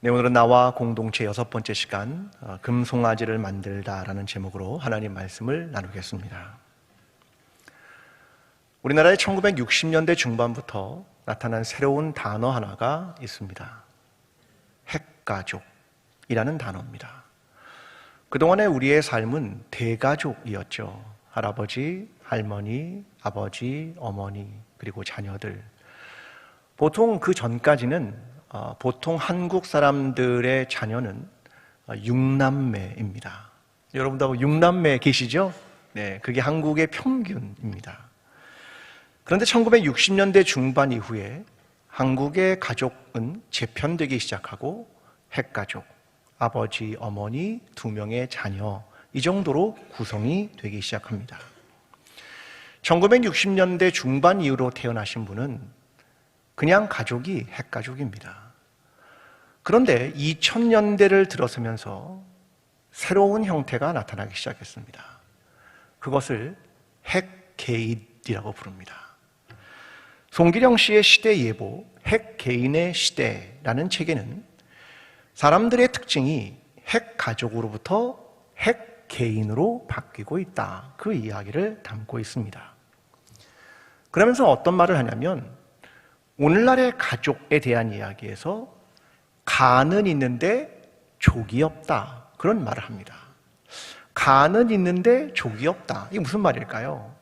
네, 오늘은 나와 공동체 6번째 시간 금송아지를 만들다라는 제목으로 하나님 말씀을 나누겠습니다. 우리나라의 1960년대 중반부터 나타난 새로운 단어 하나가 있습니다. 핵가족이라는 단어입니다. 그동안의 우리의 삶은 대가족이었죠. 할아버지, 할머니, 아버지, 어머니, 그리고 자녀들. 보통 그 전까지는 보통 한국 사람들의 자녀는 6남매입니다. 여러분도 6남매 계시죠? 네, 그게 한국의 평균입니다. 그런데 1960년대 중반 이후에 한국의 가족은 재편되기 시작하고 핵가족, 아버지, 어머니, 2명의 자녀, 이 정도로 구성이 되기 시작합니다. 1960년대 중반 이후로 태어나신 분은 그냥 가족이 핵가족입니다. 그런데 2000년대를 들어서면서 새로운 형태가 나타나기 시작했습니다. 그것을 핵개인이라고 부릅니다. 송기령 씨의 시대 예보, 핵개인의 시대라는 책에는 사람들의 특징이 핵가족으로부터 핵개인으로 바뀌고 있다. 그 이야기를 담고 있습니다. 그러면서 어떤 말을 하냐면 오늘날의 가족에 대한 이야기에서 간은 있는데 족이 없다. 그런 말을 합니다. 간은 있는데 족이 없다. 이게 무슨 말일까요?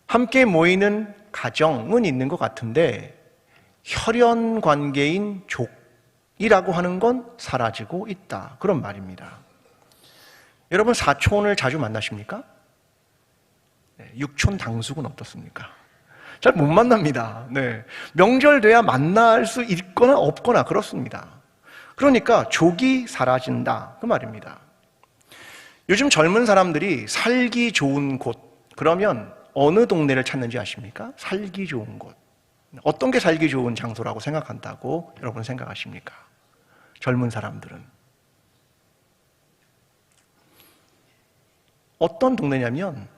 함께 모이는 가정은 있는 것 같은데 혈연 관계인 족이라고 하는 건 사라지고 있다. 그런 말입니다. 여러분 사촌을 자주 만나십니까? 육촌 당숙은 어떻습니까? 잘 못 만납니다. 네. 명절 돼야 만날 수 있거나 없거나 그렇습니다. 그러니까 족이 사라진다. 그 말입니다. 요즘 젊은 사람들이 살기 좋은 곳, 그러면 어느 동네를 찾는지 아십니까? 살기 좋은 곳. 어떤 게 살기 좋은 장소라고 생각한다고 여러분 생각하십니까? 젊은 사람들은. 어떤 동네냐면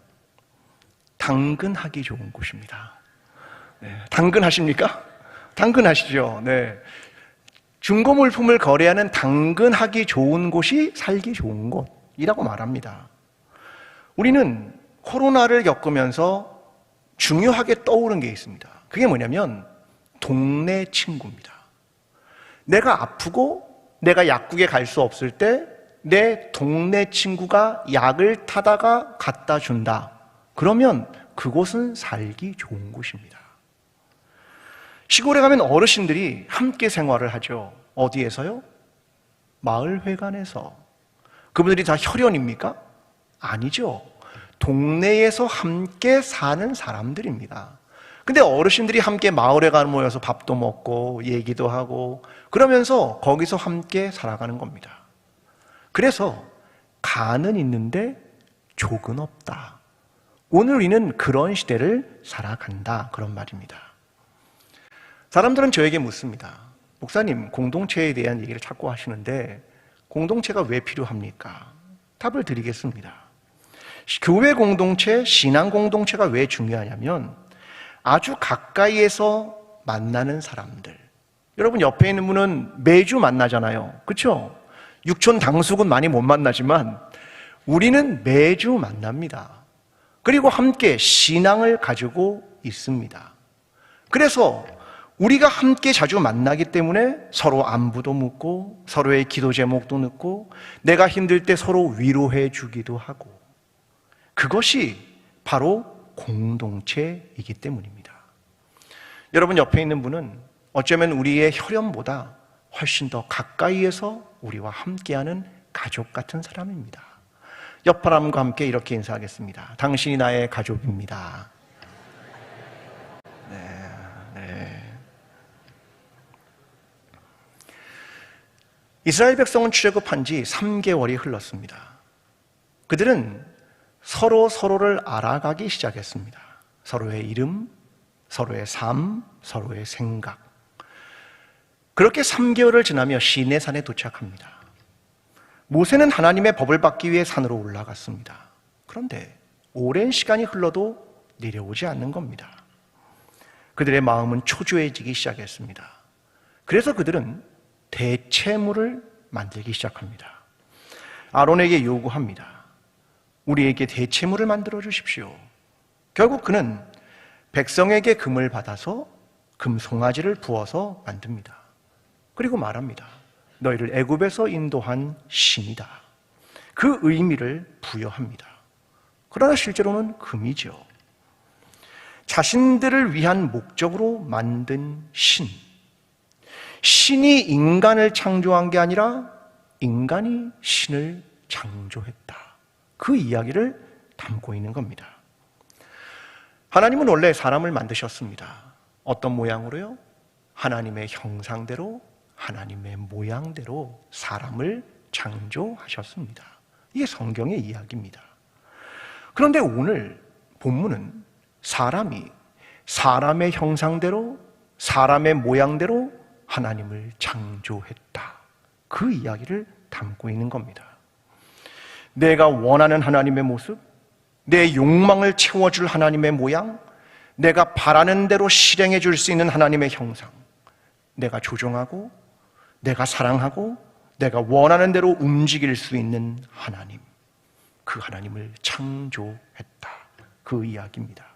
당근하기 좋은 곳입니다. 네, 당근하십니까? 당근하시죠. 네. 중고물품을 거래하는 당근하기 좋은 곳이 살기 좋은 곳이라고 말합니다. 우리는 코로나를 겪으면서 중요하게 떠오른 게 있습니다. 그게 뭐냐면 동네 친구입니다. 내가 아프고 내가 약국에 갈 수 없을 때 내 동네 친구가 약을 타다가 갖다 준다. 그러면 그곳은 살기 좋은 곳입니다. 시골에 가면 어르신들이 함께 생활을 하죠. 어디에서요? 마을회관에서. 그분들이 다 혈연입니까? 아니죠. 동네에서 함께 사는 사람들입니다. 근데 어르신들이 함께 마을회관 모여서 밥도 먹고 얘기도 하고 그러면서 거기서 함께 살아가는 겁니다. 그래서 간은 있는데 족은 없다. 오늘 우리는 그런 시대를 살아간다. 그런 말입니다. 사람들은 저에게 묻습니다. 목사님, 공동체에 대한 얘기를 자꾸 하시는데 공동체가 왜 필요합니까? 답을 드리겠습니다. 교회 공동체, 신앙 공동체가 왜 중요하냐면 아주 가까이에서 만나는 사람들. 여러분 옆에 있는 분은 매주 만나잖아요. 그렇죠? 육촌 당숙은 많이 못 만나지만 우리는 매주 만납니다. 그리고 함께 신앙을 가지고 있습니다. 그래서 우리가 함께 자주 만나기 때문에 서로 안부도 묻고 서로의 기도 제목도 묻고 내가 힘들 때 서로 위로해 주기도 하고 그것이 바로 공동체이기 때문입니다. 여러분 옆에 있는 분은 어쩌면 우리의 혈연보다 훨씬 더 가까이에서 우리와 함께하는 가족 같은 사람입니다. 옆 사람과 함께 이렇게 인사하겠습니다. 당신이 나의 가족입니다. 이스라엘 백성은 출애굽한 지 3개월이 흘렀습니다. 그들은 서로를 알아가기 시작했습니다. 서로의 이름, 서로의 삶, 서로의 생각. 그렇게 3개월을 지나며 시내산에 도착합니다. 모세는 하나님의 법을 받기 위해 산으로 올라갔습니다. 그런데 오랜 시간이 흘러도 내려오지 않는 겁니다. 그들의 마음은 초조해지기 시작했습니다. 그래서 그들은 대체물을 만들기 시작합니다. 아론에게 요구합니다. 우리에게 대체물을 만들어 주십시오. 결국 그는 백성에게 금을 받아서 금 송아지를 부어서 만듭니다. 그리고 말합니다. 너희를 애굽에서 인도한 신이다. 그 의미를 부여합니다. 그러나 실제로는 금이죠. 자신들을 위한 목적으로 만든 신. 신이 인간을 창조한 게 아니라 인간이 신을 창조했다. 그 이야기를 담고 있는 겁니다. 하나님은 원래 사람을 만드셨습니다. 어떤 모양으로요? 하나님의 형상대로, 하나님의 모양대로 사람을 창조하셨습니다. 이게 성경의 이야기입니다. 그런데 오늘 본문은 사람이 사람의 형상대로, 사람의 모양대로 하나님을 창조했다. 그 이야기를 담고 있는 겁니다. 내가 원하는 하나님의 모습, 내 욕망을 채워줄 하나님의 모양, 내가 바라는 대로 실행해 줄 수 있는 하나님의 형상, 내가 조종하고, 내가 사랑하고, 내가 원하는 대로 움직일 수 있는 하나님, 그 하나님을 창조했다. 그 이야기입니다.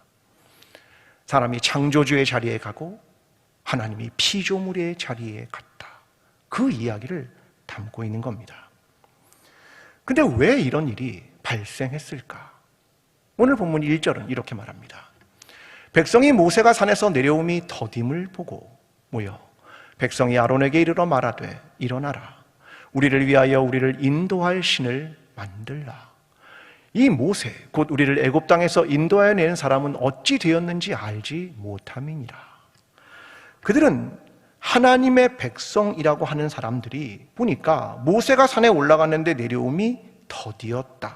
사람이 창조주의 자리에 가고 하나님이 피조물의 자리에 갔다. 그 이야기를 담고 있는 겁니다. 근데 왜 이런 일이 발생했을까? 오늘 본문 1절은 이렇게 말합니다. 백성이 모세가 산에서 내려옴이 더딤을 보고 모여 백성이 아론에게 이르러 말하되 일어나라. 우리를 위하여 우리를 인도할 신을 만들라. 이 모세, 곧 우리를 애굽 땅에서 인도하여 낸 사람은 어찌 되었는지 알지 못함이니라. 그들은 하나님의 백성이라고 하는 사람들이 보니까 모세가 산에 올라갔는데 내려옴이 더디었다.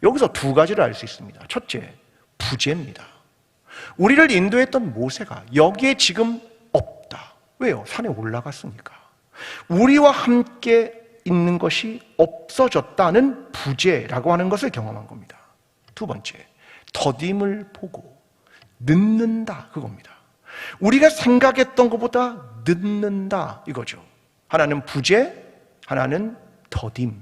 여기서 두 가지를 알 수 있습니다. 첫째, 부재입니다. 우리를 인도했던 모세가 여기에 지금 없다. 왜요? 산에 올라갔으니까. 우리와 함께 있는 것이 없어졌다는 부재라고 하는 것을 경험한 겁니다. 두 번째, 더딤을 보고 늦는다, 그겁니다. 우리가 생각했던 것보다 늦는다, 이거죠. 하나는 부재, 하나는 더딤.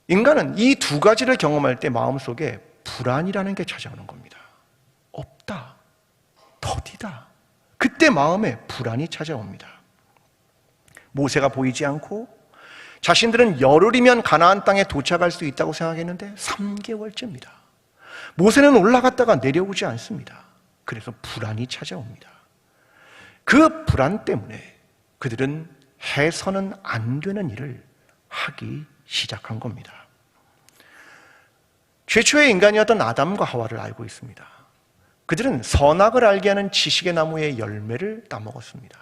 인간은 이 두 가지를 경험할 때 마음속에 불안이라는 게 찾아오는 겁니다. 없다, 더디다. 그때 마음에 불안이 찾아옵니다. 모세가 보이지 않고 자신들은 열흘이면 가나안 땅에 도착할 수 있다고 생각했는데 3개월째입니다. 모세는 올라갔다가 내려오지 않습니다. 그래서 불안이 찾아옵니다. 그 불안 때문에 그들은 해서는 안 되는 일을 하기 시작한 겁니다. 최초의 인간이었던 아담과 하와를 알고 있습니다. 그들은 선악을 알게 하는 지식의 나무의 열매를 따먹었습니다.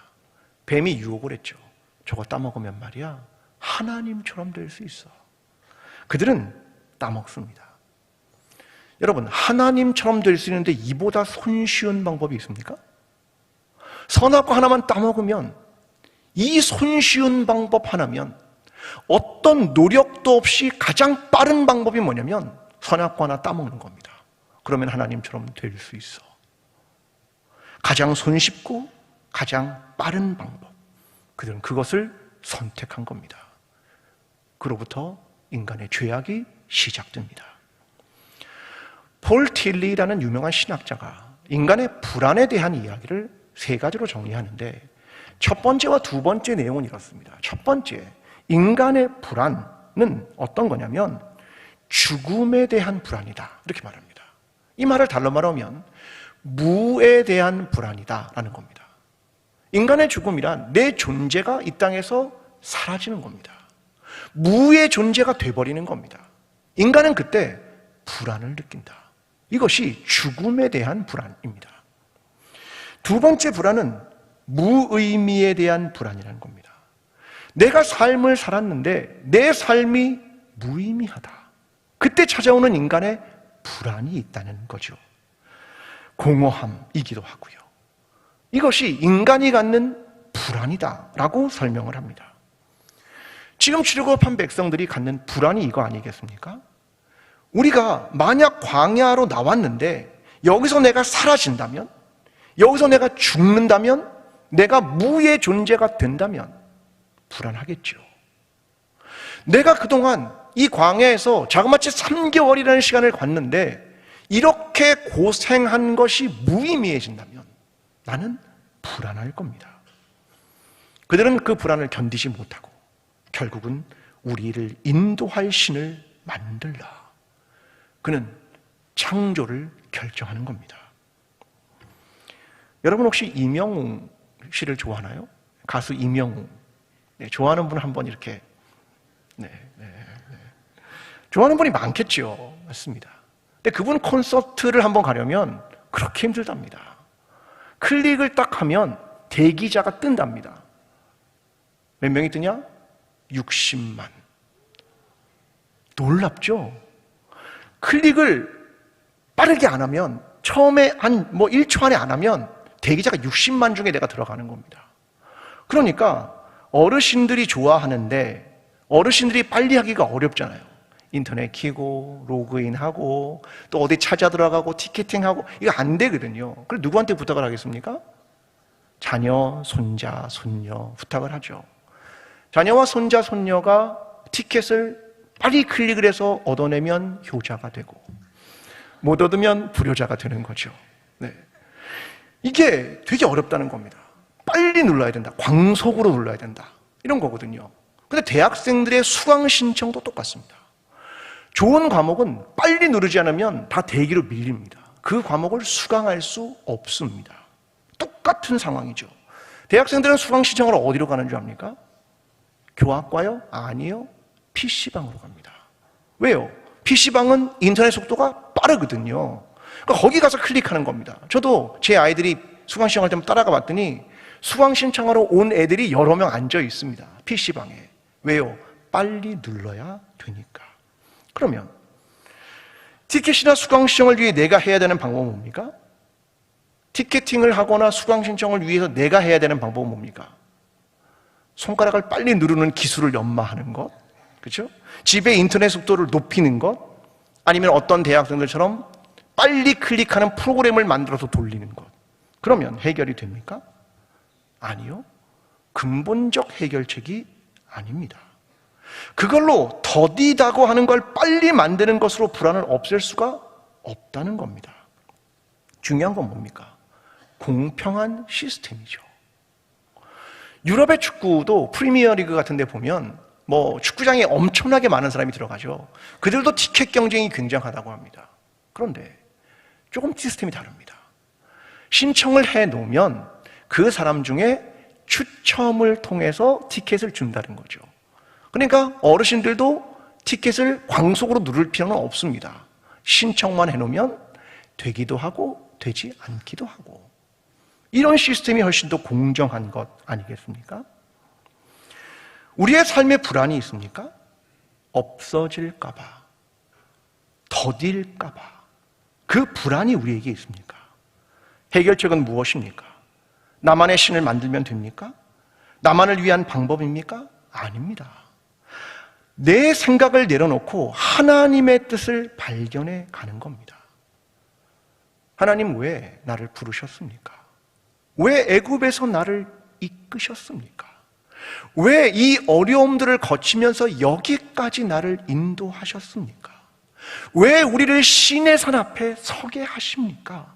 뱀이 유혹을 했죠. 저거 따먹으면 말이야 하나님처럼 될 수 있어. 그들은 따먹습니다. 여러분, 하나님처럼 될 수 있는데 이보다 손쉬운 방법이 있습니까? 선악과 하나만 따먹으면, 이 손쉬운 방법 하나면 어떤 노력도 없이 가장 빠른 방법이 뭐냐면 선악과 하나 따먹는 겁니다. 그러면 하나님처럼 될 수 있어. 가장 손쉽고 가장 빠른 방법. 그들은 그것을 선택한 겁니다. 그로부터 인간의 죄악이 시작됩니다. 폴 틸리라는 유명한 신학자가 인간의 불안에 대한 이야기를 세 가지로 정리하는데, 첫 번째와 두 번째 내용은 이렇습니다. 첫 번째, 인간의 불안은 어떤 거냐면 죽음에 대한 불안이다, 이렇게 말합니다. 이 말을 달로 말하면 무에 대한 불안이다라는 겁니다. 인간의 죽음이란 내 존재가 이 땅에서 사라지는 겁니다. 무의 존재가 돼버리는 겁니다. 인간은 그때 불안을 느낀다. 이것이 죽음에 대한 불안입니다. 두 번째 불안은 무의미에 대한 불안이라는 겁니다. 내가 삶을 살았는데 내 삶이 무의미하다. 그때 찾아오는 인간의 불안이 있다는 거죠. 공허함이기도 하고요. 이것이 인간이 갖는 불안이다라고 설명을 합니다. 지금 출애굽한 백성들이 갖는 불안이 이거 아니겠습니까? 우리가 만약 광야로 나왔는데 여기서 내가 사라진다면, 여기서 내가 죽는다면, 내가 무의 존재가 된다면 불안하겠죠. 내가 그동안 이 광야에서 자그마치 3개월이라는 시간을 갔는데 이렇게 고생한 것이 무의미해진다면 나는 불안할 겁니다. 그들은 그 불안을 견디지 못하고 결국은 우리를 인도할 신을 만들라. 그는 창조를 결정하는 겁니다. 여러분 혹시 이명웅 씨를 좋아하나요? 가수 이명웅. 네, 좋아하는 분 한번 이렇게. 좋아하는 분이 많겠죠. 맞습니다. 근데 그분 콘서트를 한번 가려면 그렇게 힘들답니다. 클릭을 딱 하면 대기자가 뜬답니다. 몇 명이 뜨냐? 60만. 놀랍죠? 클릭을 빠르게 안 하면, 처음에 한 1초 안에 안 하면 대기자가 60만 중에 내가 들어가는 겁니다. 그러니까 어르신들이 좋아하는데 어르신들이 빨리 하기가 어렵잖아요. 인터넷 키고 로그인하고 또 어디 찾아 들어가고 티켓팅하고 이거 안 되거든요. 그래서 누구한테 부탁을 하겠습니까? 자녀, 손자, 손녀 부탁을 하죠. 자녀와 손자, 손녀가 티켓을 빨리 클릭을 해서 얻어내면 효자가 되고 못 얻으면 불효자가 되는 거죠. 네. 이게 되게 어렵다는 겁니다. 빨리 눌러야 된다. 광속으로 눌러야 된다. 이런 거거든요. 근데 대학생들의 수강 신청도 똑같습니다. 좋은 과목은 빨리 누르지 않으면 다 대기로 밀립니다. 그 과목을 수강할 수 없습니다. 똑같은 상황이죠. 대학생들은 수강 신청을 어디로 가는 줄 압니까? 교학과요? 아니요. PC방으로 갑니다. 왜요? PC방은 인터넷 속도가 빠르거든요. 그러니까 거기 가서 클릭하는 겁니다. 저도 제 아이들이 수강 신청할 때 따라가 봤더니 수강 신청하러 온 애들이 여러 명 앉아 있습니다. PC방에. 왜요? 빨리 눌러야 되니까. 그러면 티켓이나 수강 신청을 위해 내가 해야 되는 방법은 뭡니까? 티켓팅을 하거나 수강 신청을 위해서 내가 해야 되는 방법은 뭡니까? 손가락을 빨리 누르는 기술을 연마하는 것, 그렇죠? 집에 인터넷 속도를 높이는 것, 아니면 어떤 대학생들처럼 빨리 클릭하는 프로그램을 만들어서 돌리는 것. 그러면 해결이 됩니까? 아니요. 근본적 해결책이 아닙니다. 그걸로 더디다고 하는 걸 빨리 만드는 것으로 불안을 없앨 수가 없다는 겁니다. 중요한 건 뭡니까? 공평한 시스템이죠. 유럽의 축구도 프리미어리그 같은 데 보면 축구장에 엄청나게 많은 사람이 들어가죠. 그들도 티켓 경쟁이 굉장하다고 합니다. 그런데 조금 시스템이 다릅니다. 신청을 해 놓으면 그 사람 중에 추첨을 통해서 티켓을 준다는 거죠. 그러니까 어르신들도 티켓을 광속으로 누를 필요는 없습니다. 신청만 해 놓으면 되기도 하고 되지 않기도 하고. 이런 시스템이 훨씬 더 공정한 것 아니겠습니까? 우리의 삶에 불안이 있습니까? 없어질까 봐, 더딜까 봐. 그 불안이 우리에게 있습니까? 해결책은 무엇입니까? 나만의 신을 만들면 됩니까? 나만을 위한 방법입니까? 아닙니다. 내 생각을 내려놓고 하나님의 뜻을 발견해 가는 겁니다. 하나님 왜 나를 부르셨습니까? 왜 애굽에서 나를 이끄셨습니까? 왜 이 어려움들을 거치면서 여기까지 나를 인도하셨습니까? 왜 우리를 신의 산 앞에 서게 하십니까?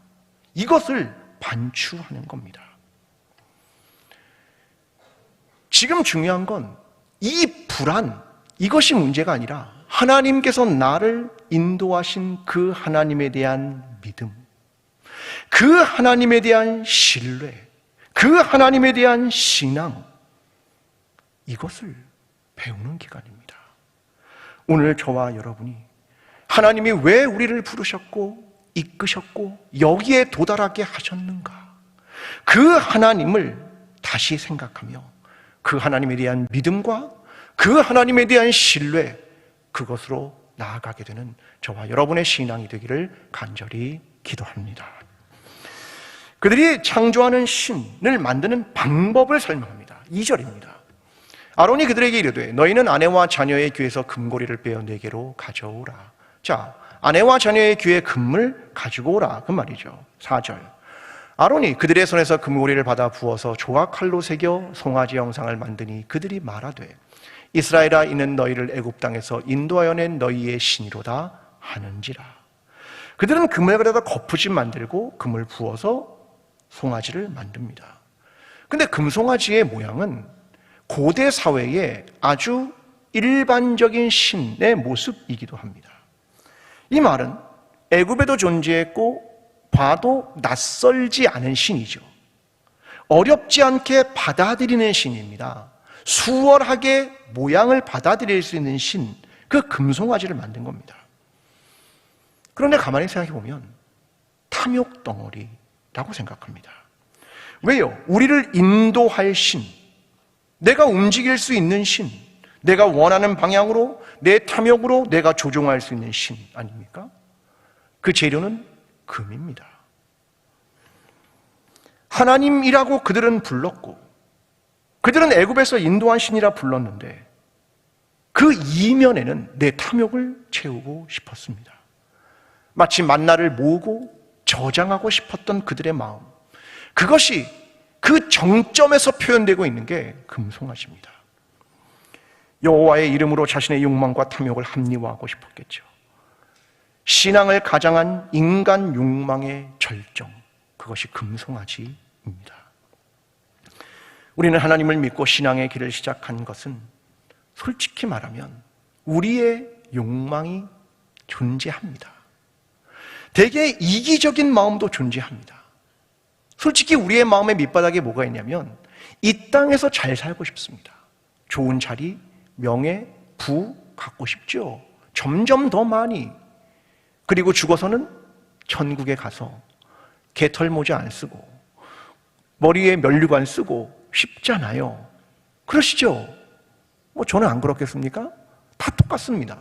이것을 반추하는 겁니다. 지금 중요한 건 이 불안, 이것이 문제가 아니라 하나님께서 나를 인도하신 그 하나님에 대한 믿음, 그 하나님에 대한 신뢰, 그 하나님에 대한 신앙, 이것을 배우는 기간입니다. 오늘 저와 여러분이 하나님이 왜 우리를 부르셨고 이끄셨고 여기에 도달하게 하셨는가, 그 하나님을 다시 생각하며 그 하나님에 대한 믿음과 그 하나님에 대한 신뢰, 그것으로 나아가게 되는 저와 여러분의 신앙이 되기를 간절히 기도합니다. 그들이 창조하는 신을 만드는 방법을 설명합니다. 2절입니다. 아론이 그들에게 이르되 너희는 아내와 자녀의 귀에서 금고리를 빼어 내게로 가져오라. 자, 아내와 자녀의 귀에 금을 가지고 오라 그 말이죠. 4절. 아론이 그들의 손에서 금고리를 받아 부어서 조각칼로 새겨 송아지 형상을 만드니 그들이 말하되 이스라엘아 이는 너희를 애굽 땅에서 인도하여 낸 너희의 신이로다 하는지라. 그들은 금을 가져다 거푸집 만들고 금을 부어서 송아지를 만듭니다. 근데 금송아지의 모양은 고대 사회의 아주 일반적인 신의 모습이기도 합니다. 이 말은 애굽에도 존재했고 봐도 낯설지 않은 신이죠. 어렵지 않게 받아들이는 신입니다. 수월하게 모양을 받아들일 수 있는 신, 그 금송아지를 만든 겁니다. 그런데 가만히 생각해 보면 탐욕 덩어리라고 생각합니다. 왜요? 우리를 인도할 신, 내가 움직일 수 있는 신, 내가 원하는 방향으로 내 탐욕으로 내가 조종할 수 있는 신 아닙니까? 그 재료는 금입니다. 하나님이라고 그들은 불렀고 그들은 애굽에서 인도한 신이라 불렀는데 그 이면에는 내 탐욕을 채우고 싶었습니다. 마치 만나를 모으고 저장하고 싶었던 그들의 마음, 그것이 그 정점에서 표현되고 있는 게 금송아지입니다. 여호와의 이름으로 자신의 욕망과 탐욕을 합리화하고 싶었겠죠. 신앙을 가장한 인간 욕망의 절정, 그것이 금송아지입니다. 우리는 하나님을 믿고 신앙의 길을 시작한 것은 솔직히 말하면 우리의 욕망이 존재합니다. 되게 이기적인 마음도 존재합니다. 솔직히 우리의 마음의 밑바닥에 뭐가 있냐면 이 땅에서 잘 살고 싶습니다. 좋은 자리, 명예, 부 갖고 싶죠. 점점 더 많이. 그리고 죽어서는 천국에 가서 개털 모자 안 쓰고 머리에 면류관 쓰고 싶잖아요. 그러시죠? 저는 안 그렇겠습니까? 다 똑같습니다.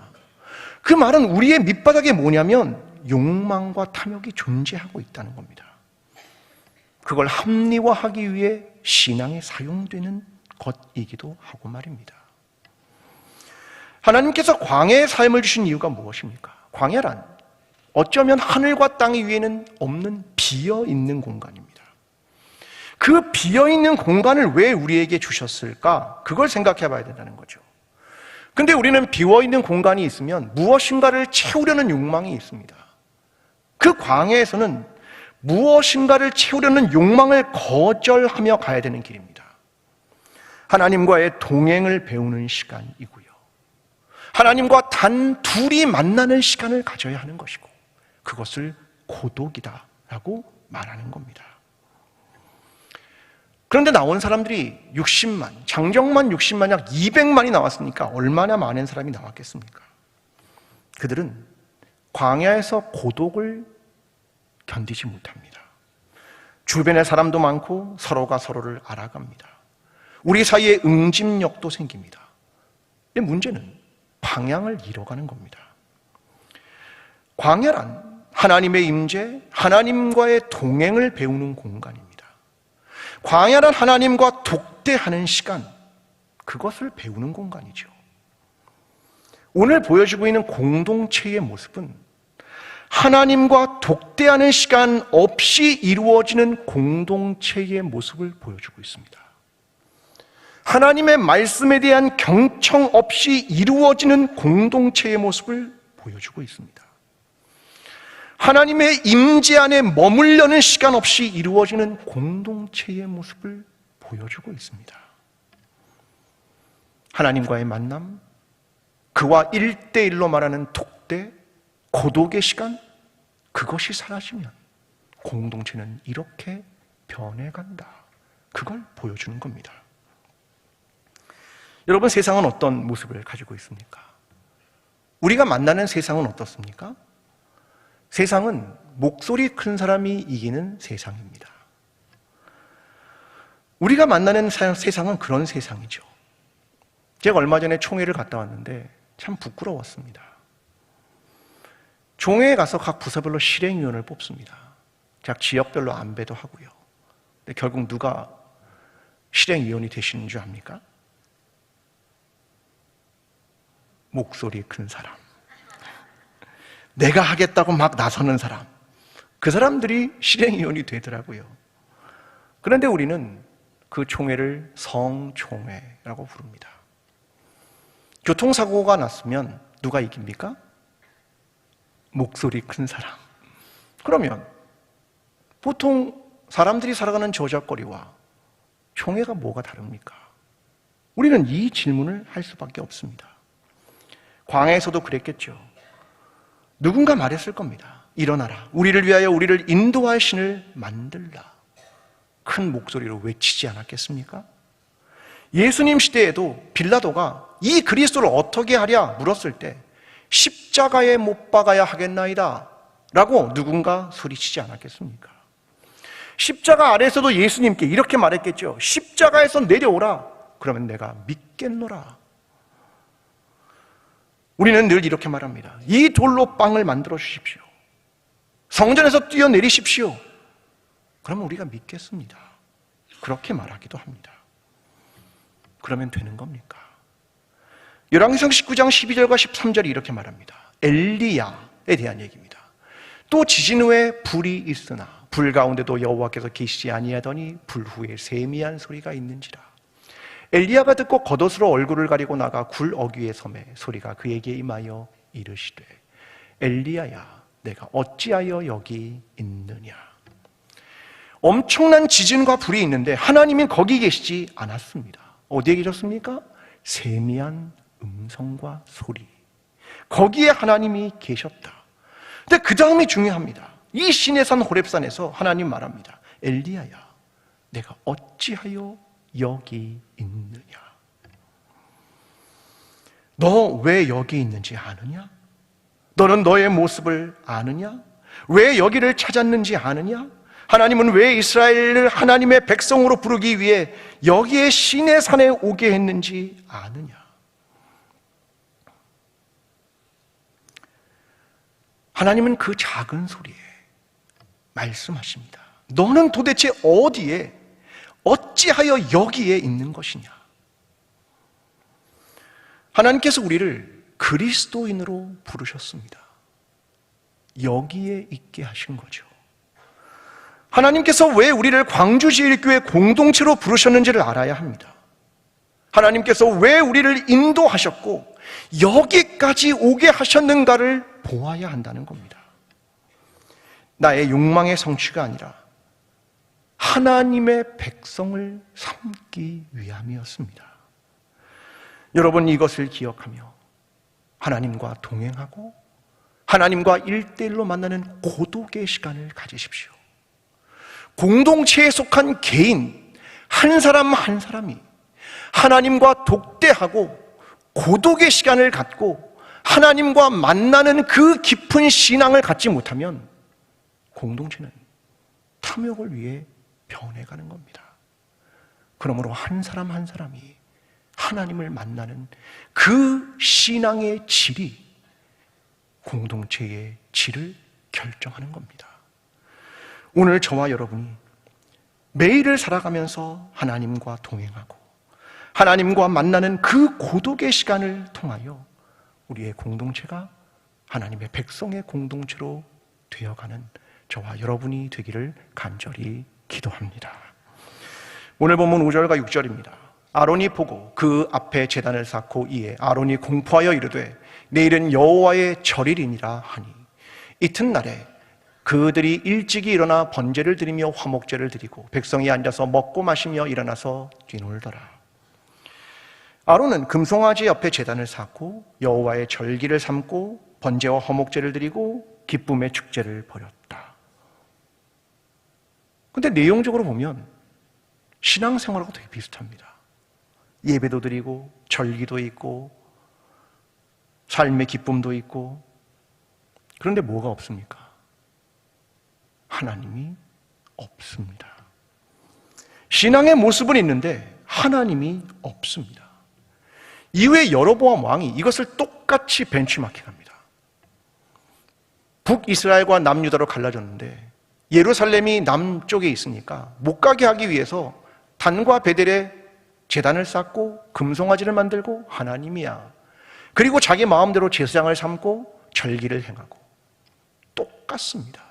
그 말은 우리의 밑바닥에 뭐냐면 욕망과 탐욕이 존재하고 있다는 겁니다. 그걸 합리화하기 위해 신앙에 사용되는 것이기도 하고 말입니다. 하나님께서 광야의 삶을 주신 이유가 무엇입니까? 광야란 어쩌면 하늘과 땅 위에는 없는 비어있는 공간입니다. 그 비어있는 공간을 왜 우리에게 주셨을까? 그걸 생각해 봐야 된다는 거죠. 근데 우리는 비어있는 공간이 있으면 무엇인가를 채우려는 욕망이 있습니다. 그 광야에서는 무엇인가를 채우려는 욕망을 거절하며 가야 되는 길입니다. 하나님과의 동행을 배우는 시간이고요. 하나님과 단 둘이 만나는 시간을 가져야 하는 것이고 그것을 고독이다라고 말하는 겁니다. 그런데 나온 사람들이 60만, 장정만 60만, 약 200만이 나왔으니까 얼마나 많은 사람이 나왔겠습니까? 그들은 광야에서 고독을 견디지 못합니다. 주변에 사람도 많고 서로가 서로를 알아갑니다. 우리 사이에 응집력도 생깁니다. 근데 문제는 방향을 잃어가는 겁니다. 광야란 하나님의 임재, 하나님과의 동행을 배우는 공간입니다. 광야란 하나님과 독대하는 시간, 그것을 배우는 공간이죠. 오늘 보여주고 있는 공동체의 모습은 하나님과 독대하는 시간 없이 이루어지는 공동체의 모습을 보여주고 있습니다. 하나님의 말씀에 대한 경청 없이 이루어지는 공동체의 모습을 보여주고 있습니다. 하나님의 임재 안에 머물려는 시간 없이 이루어지는 공동체의 모습을 보여주고 있습니다. 하나님과의 만남, 그와 1대1로 말하는 독대, 고독의 시간, 그것이 사라지면 공동체는 이렇게 변해간다. 그걸 보여주는 겁니다. 여러분, 세상은 어떤 모습을 가지고 있습니까? 우리가 만나는 세상은 어떻습니까? 세상은 목소리 큰 사람이 이기는 세상입니다. 우리가 만나는 세상은 그런 세상이죠. 제가 얼마 전에 총회를 갔다 왔는데 참 부끄러웠습니다. 총회에 가서 각 부서별로 실행위원을 뽑습니다. 각 지역별로 안배도 하고요. 근데 결국 누가 실행위원이 되시는 줄 압니까? 목소리 큰 사람, 내가 하겠다고 막 나서는 사람, 그 사람들이 실행위원이 되더라고요. 그런데 우리는 그 총회를 성총회라고 부릅니다. 교통사고가 났으면 누가 이깁니까? 목소리 큰 사람. 그러면 보통 사람들이 살아가는 저작거리와 총회가 뭐가 다릅니까? 우리는 이 질문을 할 수밖에 없습니다. 광야에서도 그랬겠죠. 누군가 말했을 겁니다. 일어나라. 우리를 위하여 우리를 인도할 신을 만들라. 큰 목소리로 외치지 않았겠습니까? 예수님 시대에도 빌라도가 이 그리스도를 어떻게 하랴 물었을 때 십자가에 못 박아야 하겠나이다 라고 누군가 소리치지 않았겠습니까? 십자가 아래에서도 예수님께 이렇게 말했겠죠. 십자가에서 내려오라. 그러면 내가 믿겠노라. 우리는 늘 이렇게 말합니다. 이 돌로 빵을 만들어 주십시오. 성전에서 뛰어내리십시오. 그러면 우리가 믿겠습니다. 그렇게 말하기도 합니다. 그러면 되는 겁니까? 열왕기상 19장 12절과 13절이 이렇게 말합니다. 엘리야에 대한 얘기입니다. 또 지진 후에 불이 있으나 불 가운데도 여호와께서 계시지 아니하더니 불 후에 세미한 소리가 있는지라. 엘리야가 듣고 겉옷으로 얼굴을 가리고 나가 굴 어귀에 섬에 소리가 그에게 임하여 이르시되 엘리야야 내가 어찌하여 여기 있느냐. 엄청난 지진과 불이 있는데 하나님은 거기 계시지 않았습니다. 어디에 계셨습니까? 세미한 음성과 소리. 거기에 하나님이 계셨다. 근데 그 다음이 중요합니다. 이 시내산 호렙산에서 하나님 말합니다. 엘리야야 내가 어찌하여 여기 있느냐. 너 왜 여기 있는지 아느냐? 너는 너의 모습을 아느냐? 왜 여기를 찾았는지 아느냐? 하나님은 왜 이스라엘을 하나님의 백성으로 부르기 위해 여기에 시내산에 오게 했는지 아느냐? 하나님은 그 작은 소리에 말씀하십니다. 너는 도대체 어디에 어찌하여 여기에 있는 것이냐? 하나님께서 우리를 그리스도인으로 부르셨습니다. 여기에 있게 하신 거죠. 하나님께서 왜 우리를 광주제일교회 공동체로 부르셨는지를 알아야 합니다. 하나님께서 왜 우리를 인도하셨고 여기까지 오게 하셨는가를 보아야 한다는 겁니다. 나의 욕망의 성취가 아니라 하나님의 백성을 삼기 위함이었습니다. 여러분 이것을 기억하며 하나님과 동행하고 하나님과 1:1로 만나는 고독의 시간을 가지십시오. 공동체에 속한 개인 한 사람 한 사람이 하나님과 독대하고 고독의 시간을 갖고 하나님과 만나는 그 깊은 신앙을 갖지 못하면 공동체는 탐욕을 위해 변해가는 겁니다. 그러므로 한 사람 한 사람이 하나님을 만나는 그 신앙의 질이 공동체의 질을 결정하는 겁니다. 오늘 저와 여러분이 매일을 살아가면서 하나님과 동행하고 하나님과 만나는 그 고독의 시간을 통하여 우리의 공동체가 하나님의 백성의 공동체로 되어가는 저와 여러분이 되기를 간절히 기도합니다. 오늘 본문 5절과 6절입니다. 아론이 보고 그 앞에 제단을 쌓고 이에 아론이 공포하여 이르되 내일은 여호와의 절일이니라 하니 이튿날에 그들이 일찍이 일어나 번제를 드리며 화목제를 드리고 백성이 앉아서 먹고 마시며 일어나서 뒤놀더라. 아론은 금송아지 옆에 제단을 쌓고 여호와의 절기를 삼고 번제와 화목제를 드리고 기쁨의 축제를 벌였다. 근데 내용적으로 보면 신앙생활하고 되게 비슷합니다. 예배도 드리고 절기도 있고 삶의 기쁨도 있고. 그런데 뭐가 없습니까? 하나님이 없습니다. 신앙의 모습은 있는데 하나님이 없습니다. 이후에 여로보암 왕이 이것을 똑같이 벤치마킹합니다. 북이스라엘과 남유다로 갈라졌는데 예루살렘이 남쪽에 있으니까 못 가게 하기 위해서 단과 베델에 제단을 쌓고 금송아지를 만들고 하나님이야. 그리고 자기 마음대로 제사장을 삼고 절기를 행하고 똑같습니다.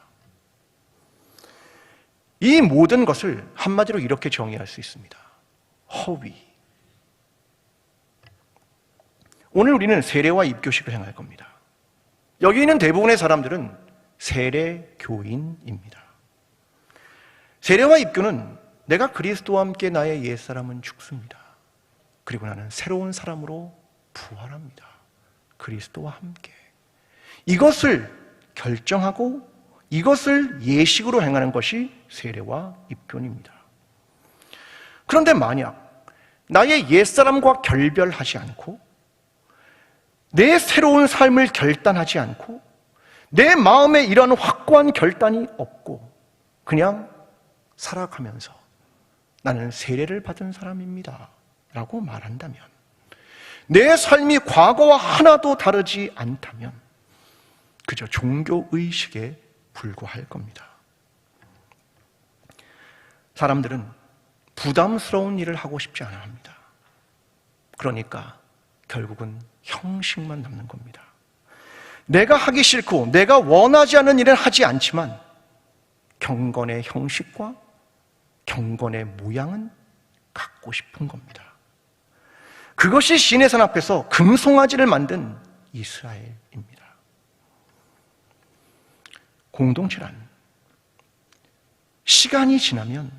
이 모든 것을 한마디로 이렇게 정의할 수 있습니다. 허위. 오늘 우리는 세례와 입교식을 행할 겁니다. 여기 있는 대부분의 사람들은 세례교인입니다. 세례와 입교는 내가 그리스도와 함께 나의 옛사람은 죽습니다. 그리고 나는 새로운 사람으로 부활합니다. 그리스도와 함께. 이것을 결정하고 이것을 예식으로 행하는 것이 세례와 입교입니다. 그런데 만약 나의 옛사람과 결별하지 않고 내 새로운 삶을 결단하지 않고 내 마음에 이런 확고한 결단이 없고 그냥 살아가면서 나는 세례를 받은 사람입니다 라고 말한다면, 내 삶이 과거와 하나도 다르지 않다면 그저 종교의식에 불과할 겁니다. 사람들은 부담스러운 일을 하고 싶지 않아 합니다. 그러니까 결국은 형식만 남는 겁니다. 내가 하기 싫고 내가 원하지 않는 일은 하지 않지만 경건의 형식과 경건의 모양은 갖고 싶은 겁니다. 그것이 신의 산 앞에서 금송아지를 만든 이스라엘입니다. 공동체란 시간이 지나면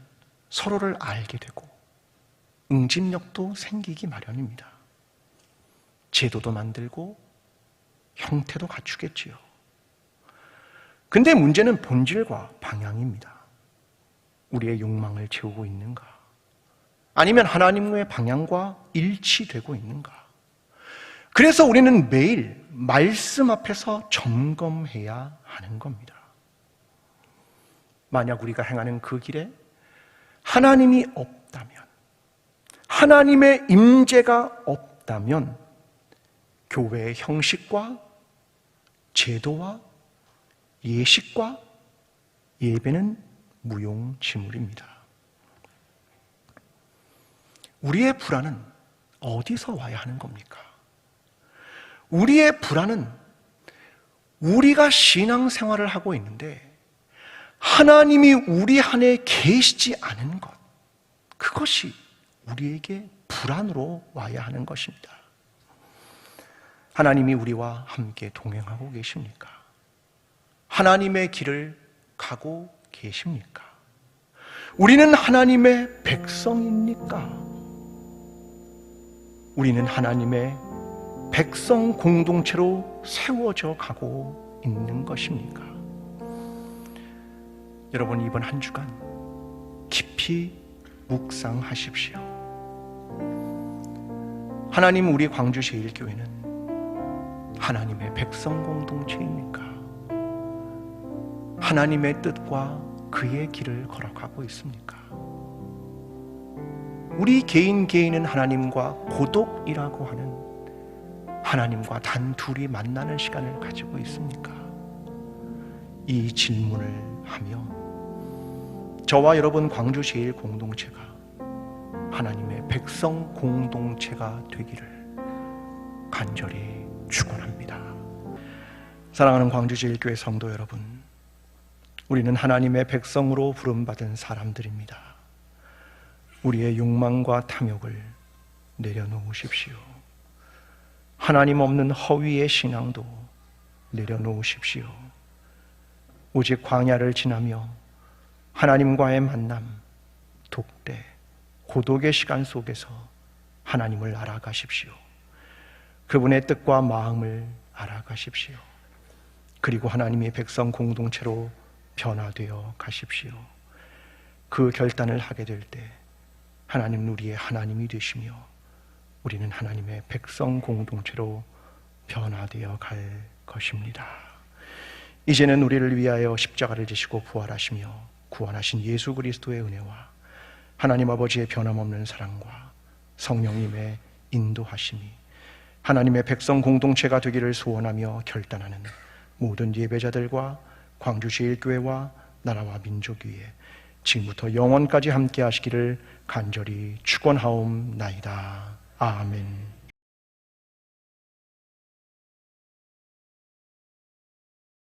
서로를 알게 되고 응집력도 생기기 마련입니다. 제도도 만들고 형태도 갖추겠지요. 근데 문제는 본질과 방향입니다. 우리의 욕망을 채우고 있는가? 아니면 하나님의 방향과 일치되고 있는가? 그래서 우리는 매일 말씀 앞에서 점검해야 하는 겁니다. 만약 우리가 행하는 그 길에 하나님이 없다면, 하나님의 임재가 없다면 교회의 형식과 제도와 예식과 예배는 무용지물입니다. 우리의 불안은 어디서 와야 하는 겁니까? 우리의 불안은 우리가 신앙생활을 하고 있는데 하나님이 우리 안에 계시지 않은 것, 그것이 우리에게 불안으로 와야 하는 것입니다. 하나님이 우리와 함께 동행하고 계십니까? 하나님의 길을 가고 계십니까? 우리는 하나님의 백성입니까? 우리는 하나님의 백성 공동체로 세워져 가고 있는 것입니까? 여러분, 이번 한 주간 깊이 묵상하십시오. 하나님, 우리 광주 제1교회는 하나님의 백성 공동체입니까? 하나님의 뜻과 그의 길을 걸어가고 있습니까? 우리 개인은 하나님과 고독이라고 하는 하나님과 단 둘이 만나는 시간을 가지고 있습니까? 이 질문을 하며 저와 여러분 광주 제1공동체가 하나님의 백성 공동체가 되기를 간절히 축원합니다. 사랑하는 광주 제1교회 성도 여러분, 우리는 하나님의 백성으로 부름받은 사람들입니다. 우리의 욕망과 탐욕을 내려놓으십시오. 하나님 없는 허위의 신앙도 내려놓으십시오. 오직 광야를 지나며 하나님과의 만남, 독대, 고독의 시간 속에서 하나님을 알아가십시오. 그분의 뜻과 마음을 알아가십시오. 그리고 하나님의 백성 공동체로 변화되어 가십시오. 그 결단을 하게 될 때 하나님 우리의 하나님이 되시며 우리는 하나님의 백성 공동체로 변화되어 갈 것입니다. 이제는 우리를 위하여 십자가를 지시고 부활하시며 구원하신 예수 그리스도의 은혜와 하나님 아버지의 변함없는 사랑과 성령님의 인도하심이 하나님의 백성 공동체가 되기를 소원하며 결단하는 모든 예배자들과 광주 제1교회와 나라와 민족 위에 지금부터 영원까지 함께 하시기를 간절히 축원하옵나이다. 아멘.